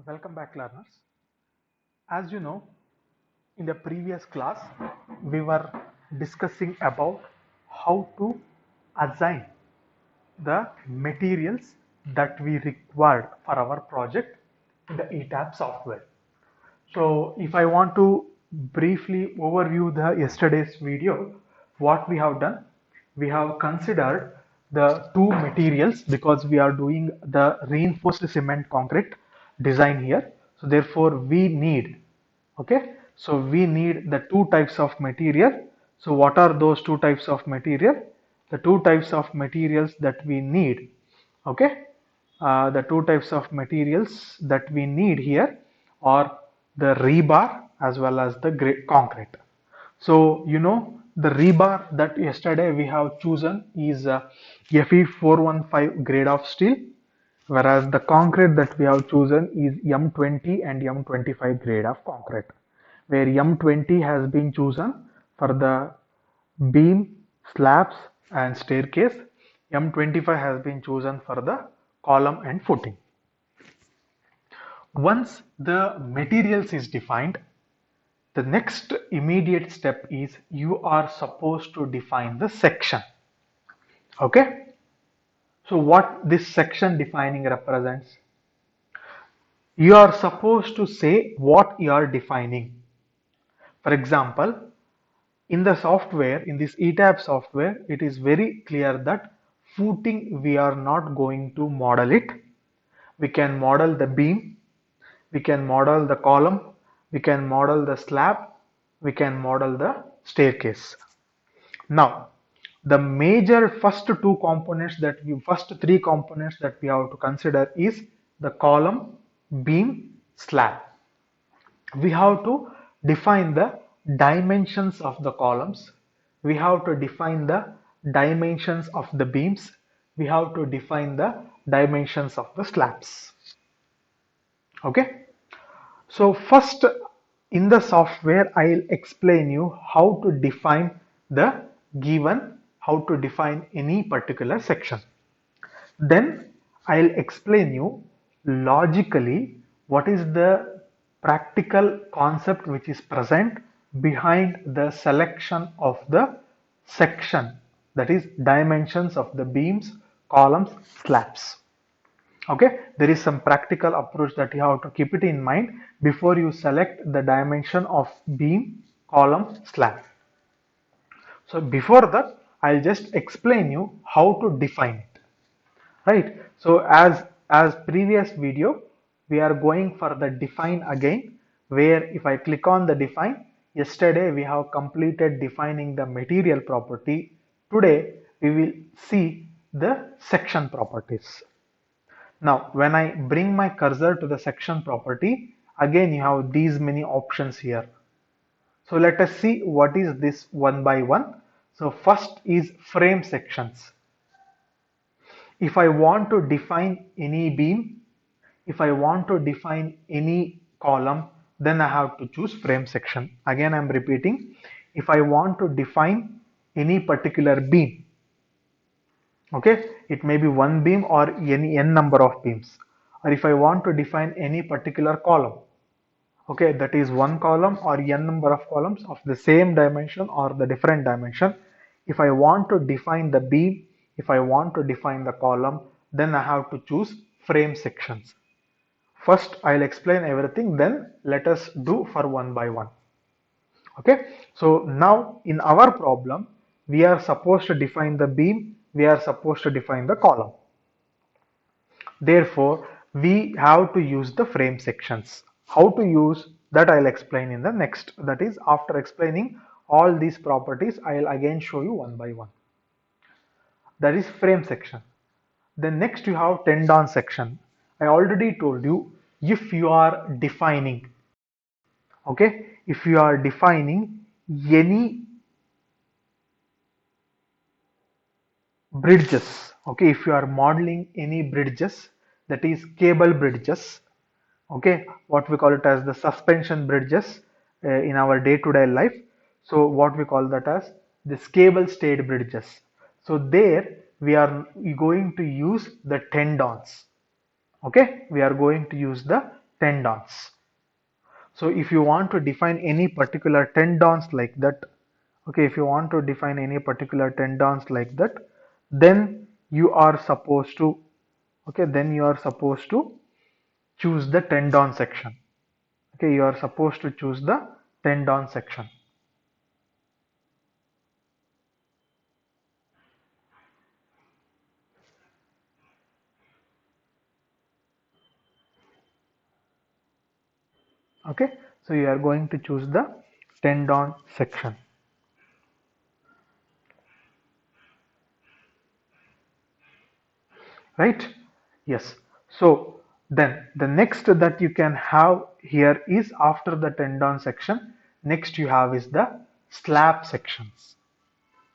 Welcome back, learners. As you know, in the previous class, we were discussing about how to assign the materials that we required for our project in the ETABS software. So if I want to briefly overview the yesterday's video, what we have done, we have considered the two materials because we are doing the reinforced cement concrete design here. So therefore we need, okay, so we need the two types of material. So what are those two types of material? The two types of materials that we need, okay, the two types of materials that we need here are the rebar as well as the concrete. So you know the rebar that yesterday we have chosen is Fe415 grade of steel, whereas the concrete that we have chosen is M20 and M25 grade of concrete, where M20 has been chosen for the beam, slabs and staircase. M25 has been chosen for the column and footing. Once the materials is defined, the next immediate step is you are supposed to define the section. Okay. So what this section defining represents? You are supposed to say what you are defining. For example, in the software, in this ETABS software, it is very clear that footing we are not going to model it. We can model the beam, we can model the column, we can model the slab, we can model the staircase. Now, the major first three components that we have to consider is the column, beam, slab. We have to define the dimensions of the columns. We have to define the dimensions of the beams. We have to define the dimensions of the slabs. Okay. So first in the software, I'll explain you how to define the given, how to define any particular section. Then I'll explain you logically what is the practical concept which is present behind the selection of the section, that is dimensions of the beams, columns, slabs. Okay, there is some practical approach that you have to keep it in mind before you select the dimension of beam, column, slab. So before that, I'll just explain you how to define it. Right. So as previous video, we are going for the define again, where if I click on the define, yesterday we have completed defining the material property. Today we will see the section properties. Now, when I bring my cursor to the section property, again you have these many options here. So let us see what is this one by one. So first is frame sections. If I want to define any beam, if I want to define any column, then I have to choose frame section. Again, I'm repeating. If I want to define any particular beam, okay, it may be one beam or any n number of beams. Or if I want to define any particular column, okay, that is one column or n number of columns of the same dimension or the different dimension. If I want to define the beam, if I want to define the column, then I have to choose frame sections. First I'll explain everything, then let us do for one by one. Okay, so now in our problem we are supposed to define the beam, we are supposed to define the column. Therefore we have to use the frame sections. How to use that I'll explain in the next, that is after explaining all these properties I'll again show you one by one. That is frame section. Then next you have tendon section. I already told you, if you are defining, okay, if you are defining any bridges, okay, if you are modeling any bridges, that is cable bridges, okay, what we call it as the suspension bridges in our day-to-day life. So what we call that as the cable stayed bridges. So there we are going to use the tendons. Okay, we are going to use the tendons. So if you want to define any particular tendons like that, okay, if you want to define any particular tendons like that, then you are supposed to, okay, then you are supposed to choose the tendon section. Okay, you are supposed to choose the tendon section. Okay, so you are going to choose the tendon section, right? Yes. So then the next that you can have here is after the tendon section, next you have is the slab sections.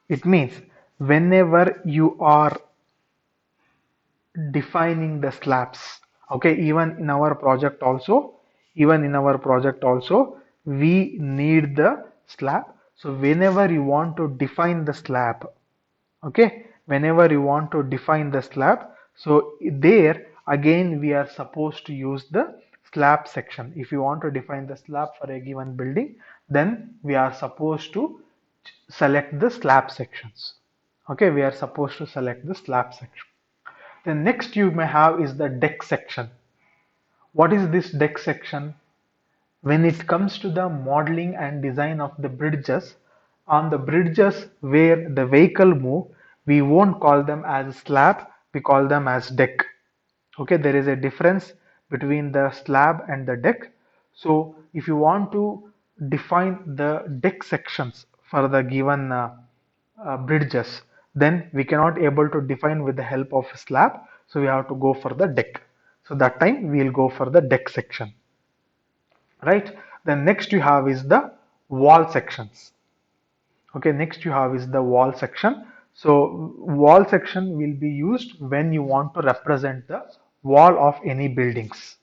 It means whenever you are defining the slabs, okay, even in our project also we need the slab. So whenever you want to define the slab, okay, whenever you want to define the slab, so there again we are supposed to use the slab section. If you want to define the slab for a given building, then we are supposed to select the slab sections. Okay, we are supposed to select the slab section. The next you may have is the deck section. What is this deck section? When it comes to the modeling and design of the bridges, on the bridges where the vehicle move, we won't call them as slab, we call them as deck. Okay, there is a difference between the slab and the deck. So if you want to define the deck sections for the given bridges, then we cannot able to define with the help of slab, so we have to go for the deck. So that time we will go for the deck section, right? Then next you have is the wall sections. Okay, next you have is the wall section. So wall section will be used when you want to represent the wall of any buildings.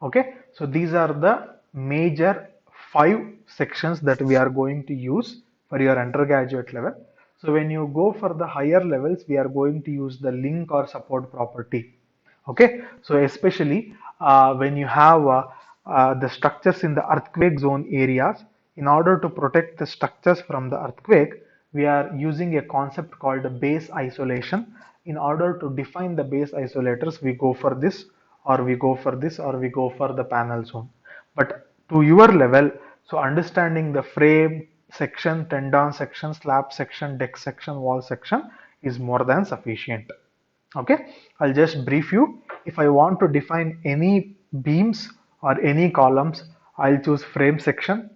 Okay, so these are the major 5 sections that we are going to use for your undergraduate level. So when you go for the higher levels, we are going to use the link or support property. Okay, so especially when you have the structures in the earthquake zone areas, in order to protect the structures from the earthquake, we are using a concept called base isolation. In order to define the base isolators, we go for this, or we go for this, or we go for the panel zone. But to your level, so understanding the frame section, tendon section, slab section, deck section, wall section is more than sufficient. Okay, I'll just brief you. If I want to define any beams or any columns, I'll choose frame section.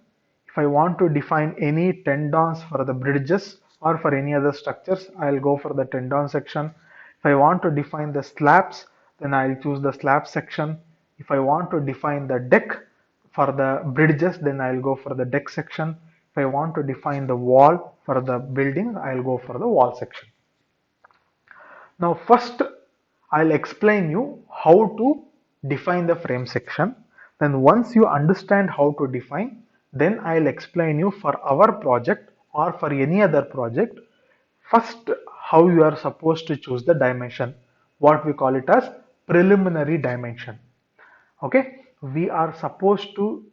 If I want to define any tendons for the bridges or for any other structures, I'll go for the tendon section. If I want to define the slabs, then I'll choose the slab section. If I want to define the deck for the bridges, then I'll go for the deck section. If I want to define the wall for the building, I'll go for the wall section. Now first I'll explain you how to define the frame section. Then once you understand how to define, then I'll explain you for our project or for any other project, first how you are supposed to choose the dimension, what we call it as preliminary dimension. Okay, we are supposed to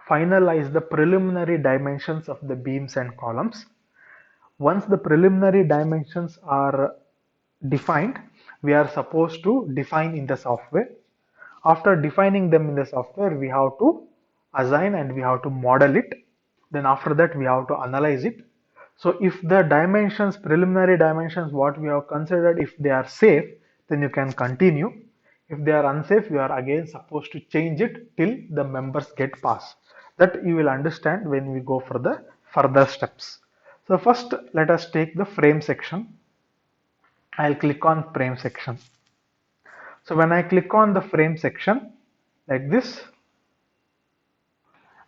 finalize the preliminary dimensions of the beams and columns. Once the preliminary dimensions are defined, we are supposed to define in the software. After defining them in the software, we have to assign and we have to model it. Then after that, we have to analyze it. So if the dimensions, preliminary dimensions, what we have considered, if they are safe, then you can continue. If they are unsafe, you are again supposed to change it till the members get pass. That you will understand when we go for the further steps. So first, let us take the frame section. I'll click on frame section. So when I click on the frame section like this,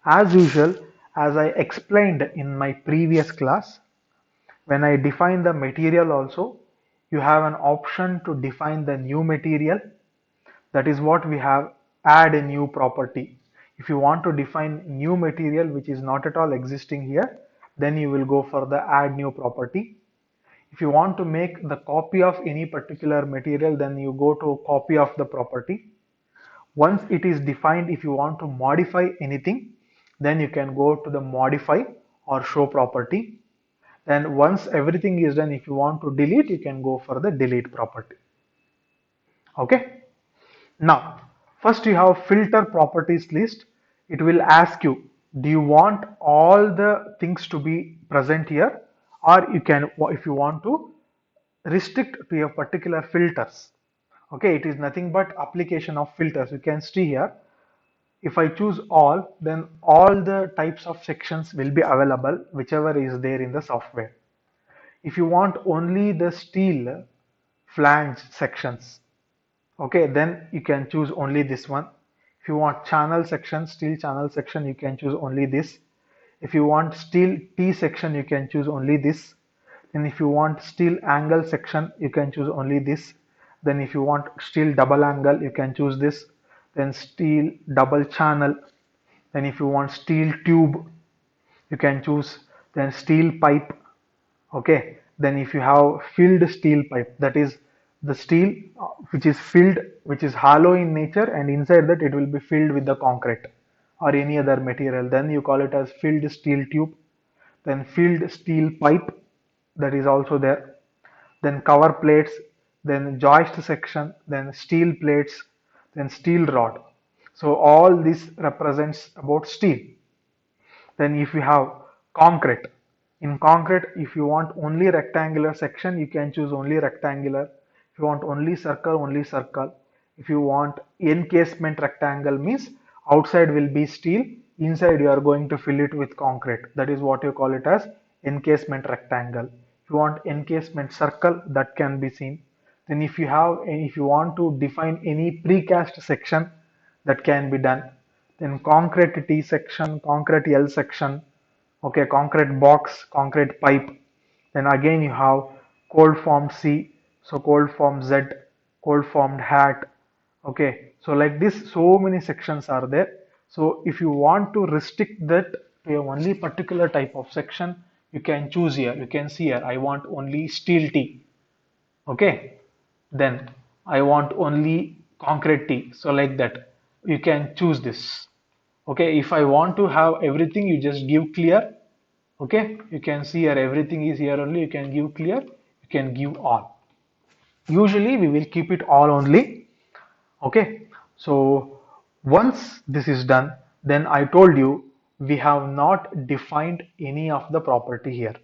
as usual, as I explained in my previous class, when I define the material also, you have an option to define the new material. That is what we have, add a new property. If you want to define new material which is not at all existing here, then you will go for the add new property. If you want to make the copy of any particular material, then you go to copy of the property. Once it is defined, if you want to modify anything, then you can go to the modify or show property. Then once everything is done, if you want to delete, you can go for the delete property. Okay. Now, first you have filter properties list. It will ask you, do you want all the things to be present here, or you can, if you want to restrict to a particular filters. Okay, it is nothing but application of filters. You can see here. If I choose all, then all the types of sections will be available, whichever is there in the software. If you want only the steel flange sections, okay, then you can choose only this one. If you want channel section, steel channel section, you can choose only this. If you want steel T section, you can choose only this. And if you want steel angle section, you can choose only this. Then if you want steel double angle, you can choose this. Then steel double channel. Then if you want steel tube, you can choose. Then steel pipe. Okay, then if you have filled steel pipe, that is the steel which is filled, which is hollow in nature, and inside that it will be filled with the concrete or any other material, then you call it as filled steel tube. Then filled steel pipe, that is also there. Then cover plates, then joist section, then steel plates, then steel rod. So all this represents about steel. Then if you have concrete, in concrete, if you want only rectangular section, you can choose only rectangular. If you want only circle, only circle. If you want encasement rectangle, means outside will be steel, inside you are going to fill it with concrete. That is what you call it as encasement rectangle. If you want encasement circle, that can be seen. Then if you want to define any precast section, that can be done. Then concrete T section, concrete L section, okay, concrete box, concrete pipe. Then again you have cold formed C, so cold formed Z, cold formed hat. Okay, so like this, so many sections are there. So if you want to restrict that to a only particular type of section, you can choose here. You can see here, I want only steel T. Okay, then I want only concrete T. So like that, you can choose this. Okay, if I want to have everything, you just give clear. Okay, you can see here everything is here only. You can give clear, you can give all. Usually we will keep it all only. Okay, so once this is done, then I told you we have not defined any of the property here.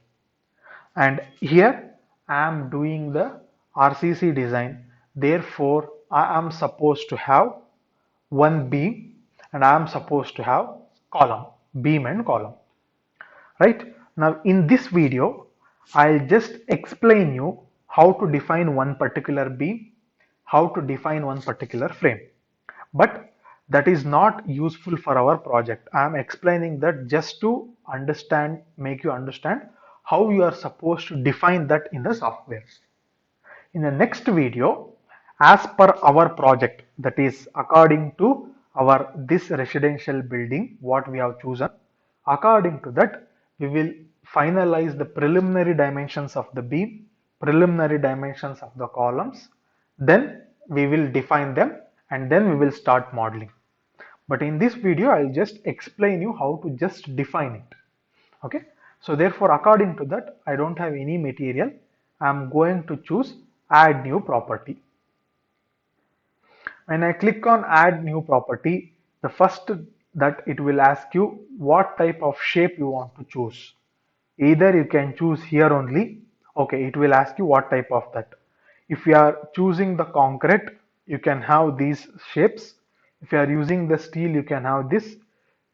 And here I am doing the RCC design. Therefore, I am supposed to have one beam and I am supposed to have column, beam and column. Right? Now in this video, I'll just explain you how to define one particular beam, how to define one particular frame. But that is not useful for our project. I am explaining that just to understand, make you understand how you are supposed to define that in the software. In the next video, as per our project, that is according to our this residential building, what we have chosen, according to that, we will finalize the preliminary dimensions of the beam, preliminary dimensions of the columns, then we will define them and then we will start modeling. But in this video, I'll just explain you how to just define it. Okay, so therefore according to that, I don't have any material. I'm going to choose add new property. When I click on add new property, the first that it will ask you what type of shape you want to choose. Either you can choose here only. Okay, it will ask you what type of that. If you are choosing the concrete, you can have these shapes. If you are using the steel, you can have this.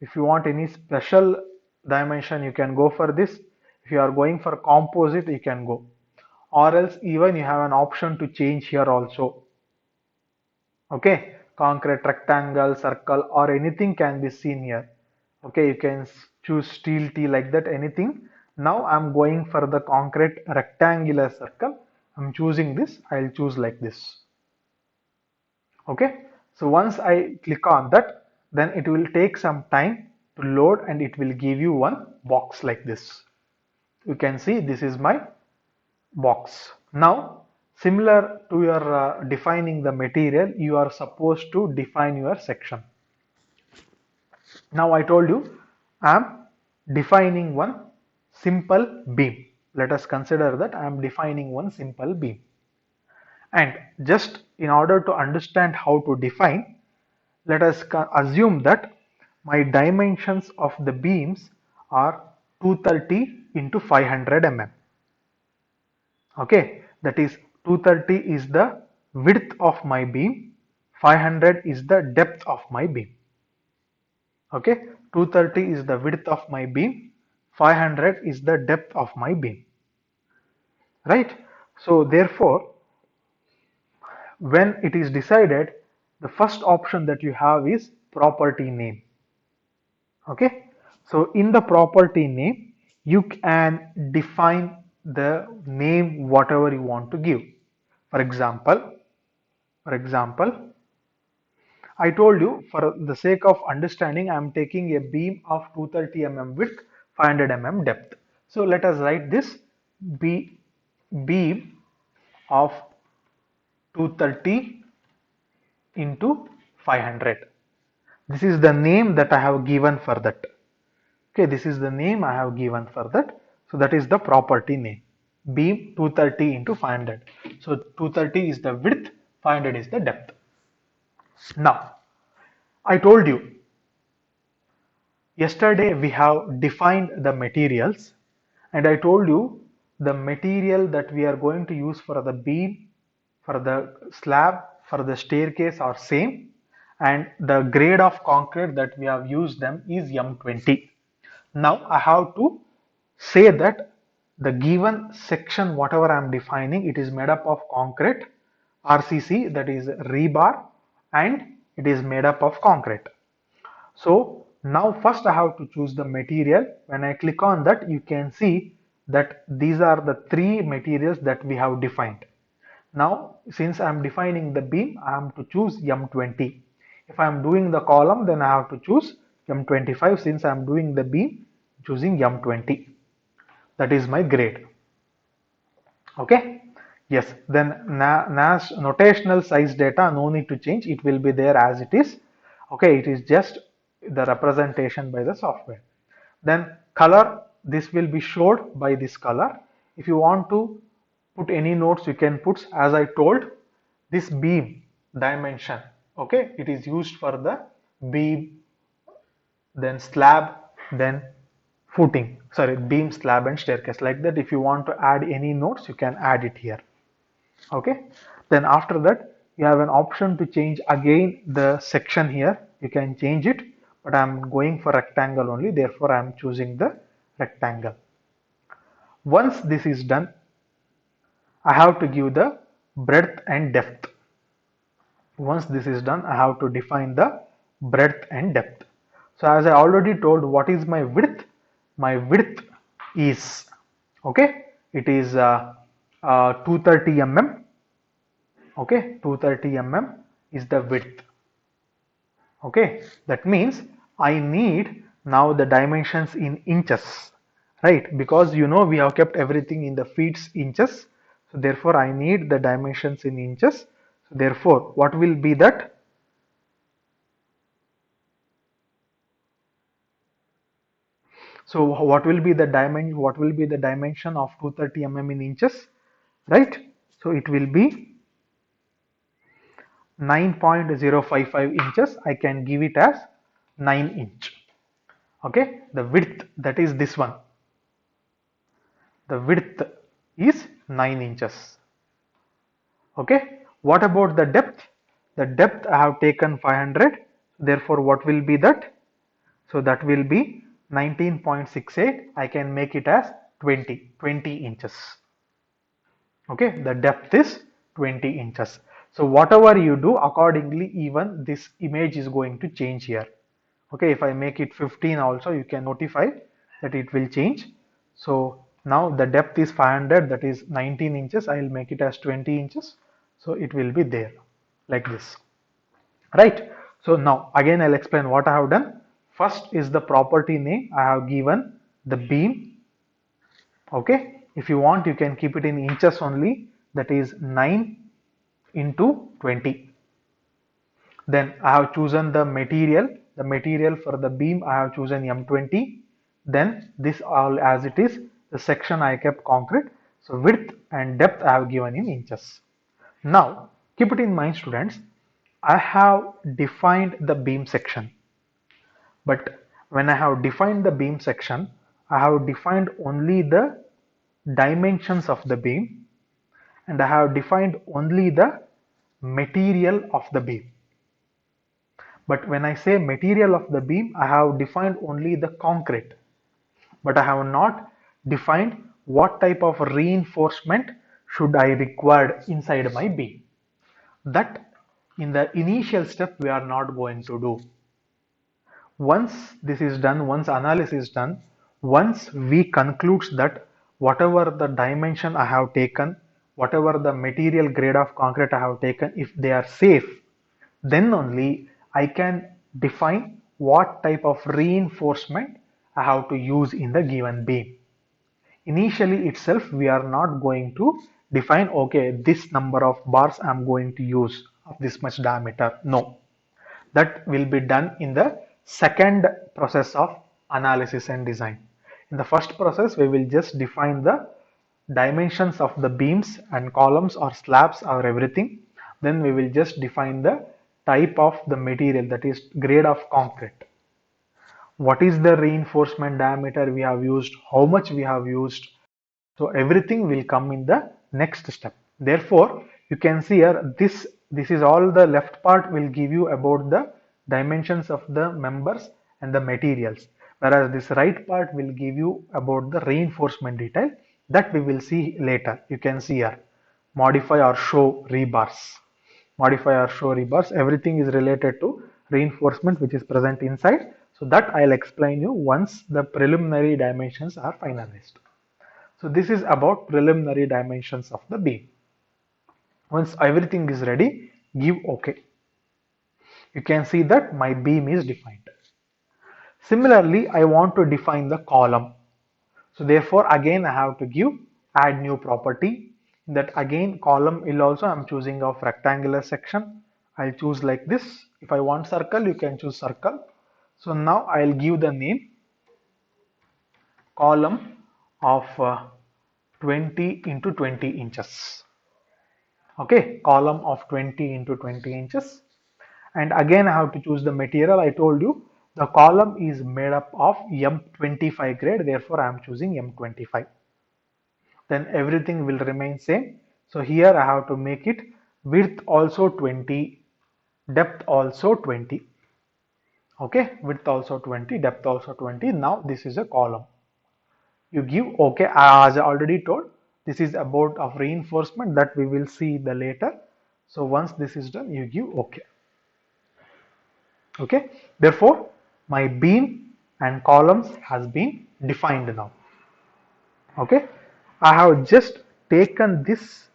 If you want any special dimension, you can go for this. If you are going for composite, you can go. Or else even you have an option to change here also. Okay, concrete rectangle, circle, or anything can be seen here. Okay, you can choose steel T like that, anything. Now I'm going for the concrete rectangular circle. I'm choosing this. I'll choose like this. Okay, so once I click on that, then it will take some time to load and it will give you one box like this. You can see this is my box. Now Similar to your defining the material, you are supposed to define your section. Now I told you I am defining one simple beam. Let us consider that I am defining one simple beam. And just in order to understand how to define, let us assume that my dimensions of the beams are 230 into 500 mm. Okay, that is 230 is the width of my beam, 500 is the depth of my beam. Okay, 230 is the width of my beam, 500 is the depth of my beam, right? So therefore, when it is decided, the first option that you have is property name. Okay, so in the property name, you can define the name whatever you want to give. For example, I told you, for the sake of understanding, I am taking a beam of 230 mm width, 500 mm depth. So let us write this beam of 230 into 500. This is the name that I have given for that. Okay, this is the name I have given for that. So that is the property name. Beam 230 into 500. So 230 is the width, 500 is the depth. Now, I told you yesterday we have defined the materials, and I told you the material that we are going to use for the beam, for the slab, for the staircase are same, and the grade of concrete that we have used them is M20. Now I have to say that the given section whatever I am defining, it is made up of concrete, RCC, that is rebar, and it is made up of concrete. So now first I have to choose the material. When I click on that, you can see that these are the three materials that we have defined. Now since I am defining the beam, I have to choose M20. If I am doing the column, then I have to choose M25. Since I am doing the beam, choosing M20. That is my grade. Okay. Yes, then NAS notational size data, no need to change, it will be there as it is. Okay, it is just the representation by the software. Then color, this will be showed by this color. If you want to put any notes, you can put, as I told, this beam dimension. Okay, it is used for the beam, then slab, then footing, sorry, beam, slab and staircase, like that. If you want to add any notes, you can add it here. Okay, then after that you have an option to change again the section here. You can change it, but I'm going for rectangle only, therefore I'm choosing the rectangle. Once this is done, I have to give the breadth and depth. Once this is done, I have to define the breadth and depth. So as I already told, what is my width? My width is, okay, it is 230 mm. Okay, 230 mm is the width. Okay, that means I need now the dimensions in inches, right? Because you know we have kept everything in the feet inches, so therefore I need the dimensions in inches. So therefore, what will be that? So what will be the dimension? What will be the dimension of 230 mm in inches, right? So it will be 9.055 inches. I can give it as 9 inch. Okay, the width, that is this one. The width is 9 inches. Okay, what about the depth? The depth I have taken 500. Therefore, what will be that? So that will be 19.68. I can make it as 20 inches. Okay, the depth is 20 inches. So whatever you do, accordingly, even this image is going to change here. Okay, if I make it 15 also, you can notify that it will change. So now the depth is 500, that is 19 inches. I will make it as 20 inches. So it will be there like this, right? So now again I'll explain what I have done. First is the property name. I have given the beam. Okay, if you want, you can keep it in inches only. that is 9 into 20. Then I have chosen the material. The material for the beam I have chosen M20. Then this all as it is. The section I kept concrete. So width and depth I have given in inches. Now keep it in mind, students. I have defined the beam section. But when I have defined the beam section, I have defined only the dimensions of the beam, and I have defined only the material of the beam. But when I say material of the beam, I have defined only the concrete, but I have not defined what type of reinforcement should I require inside my beam. That in the initial step we are not going to do. Once this is done, once analysis is done, once we conclude that whatever the dimension I have taken, whatever the material grade of concrete I have taken, if they are safe, then only I can define what type of reinforcement I have to use in the given beam. Initially itself, we are not going to define, okay, this number of bars I am going to use of this much diameter. No, that will be done in the second process of analysis and design. In the first process, we will just define the dimensions of the beams and columns or slabs or everything. Then we will just define the type of the material, that is grade of concrete. What is the reinforcement diameter we have used, how much we have used. So everything will come in the next step. Therefore, you can see here this is all the left part will give you about the dimensions of the members and the materials, whereas this right part will give you about the reinforcement detail that we will see later. You can see here modify or show rebars. Modify or show rebars. Everything is related to reinforcement which is present inside. So that I'll explain you once the preliminary dimensions are finalized. So this is about preliminary dimensions of the beam. Once everything is ready, give OK. You can see that my beam is defined. Similarly, I want to define the column. So therefore, again I have to give add new property. That again column will also I'm choosing of rectangular section. I'll choose like this. If I want circle, you can choose circle. So now I'll give the name column of 20 into 20 inches. Okay, column of 20 into 20 inches. And again I have to choose the material. I told you the column is made up of M25 grade, therefore I am choosing M25. Then everything will remain same. So here I have to make it width also 20, depth also 20. Okay, width also 20, depth also 20. Now this is a column. You give OK. As I already told, this is about of reinforcement that we will see the later. So once this is done, you give OK. Okay, therefore my beam and columns has been defined now. Okay, I have just taken this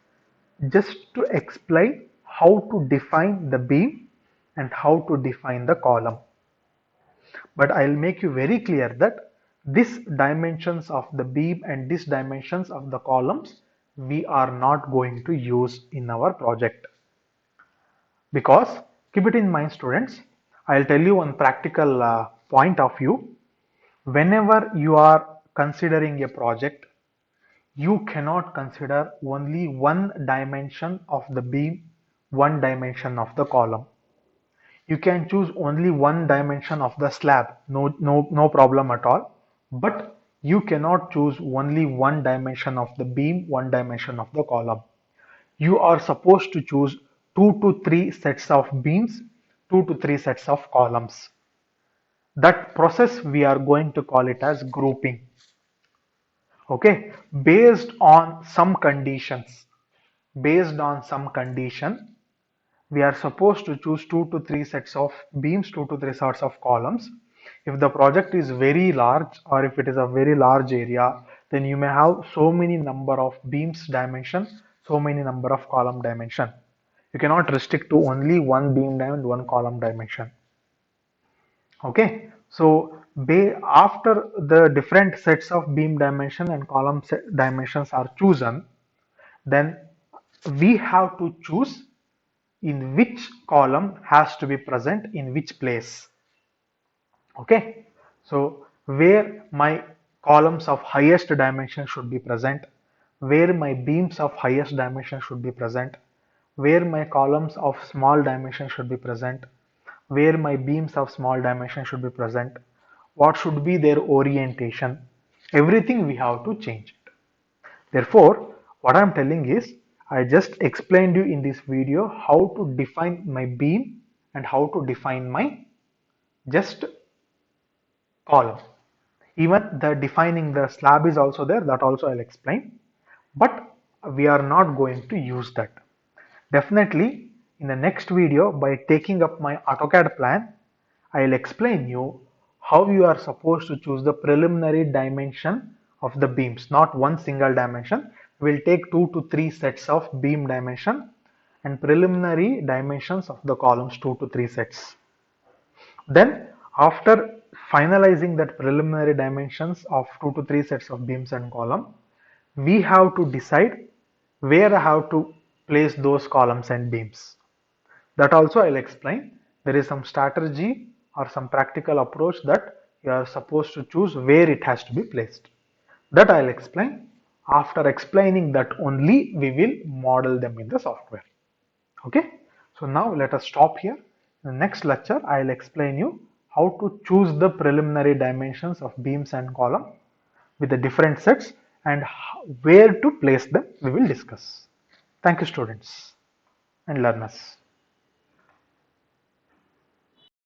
just to explain how to define the beam and how to define the column. But I'll make you very clear that these dimensions of the beam and these dimensions of the columns we are not going to use in our project. Because keep it in mind, students, I'll tell you one practical point of view. Whenever you are considering a project, you cannot consider only one dimension of the beam, one dimension of the column. You can choose only one dimension of the slab, no problem at all. But you cannot choose only one dimension of the beam, one dimension of the column. You are supposed to choose 2 to 3 sets of beams, 2 to 3 sets of columns. That process we are going to call it as grouping. Okay, based on some conditions, based on some condition, we are supposed to choose 2 to 3 sets of beams, 2 to 3 sets of columns. If the project is very large or if it is a very large area, then you may have so many number of beams dimension, so many number of column dimension. You cannot restrict to only one beam dimension, one column dimension. Okay, so after the different sets of beam dimension and column dimensions are chosen, then we have to choose in which column has to be present in which place. Okay, so where my columns of highest dimension should be present, where my beams of highest dimension should be present, where my columns of small dimension should be present, where my beams of small dimension should be present, what should be their orientation, everything we have to change it. Therefore, what I am telling is, I just explained you in this video how to define my beam and how to define my just column. Even the defining the slab is also there, that also I'll explain, but we are not going to use that. Definitely in the next video, by taking up my AutoCAD plan, I'll explain you how you are supposed to choose the preliminary dimension of the beams, not one single dimension. We'll take 2 to 3 sets of beam dimension and preliminary dimensions of the columns, 2 to 3 sets. Then after finalizing that preliminary dimensions of 2 to 3 sets of beams and column, we have to decide where I have to place those columns and beams. That also I'll explain. There is some strategy or some practical approach that you are supposed to choose where it has to be placed. That I'll explain. After explaining that only we will model them in the software. Okay, so now let us stop here. In the next lecture, I'll explain you how to choose the preliminary dimensions of beams and column with the different sets and where to place them we will discuss. Thank you students and learners.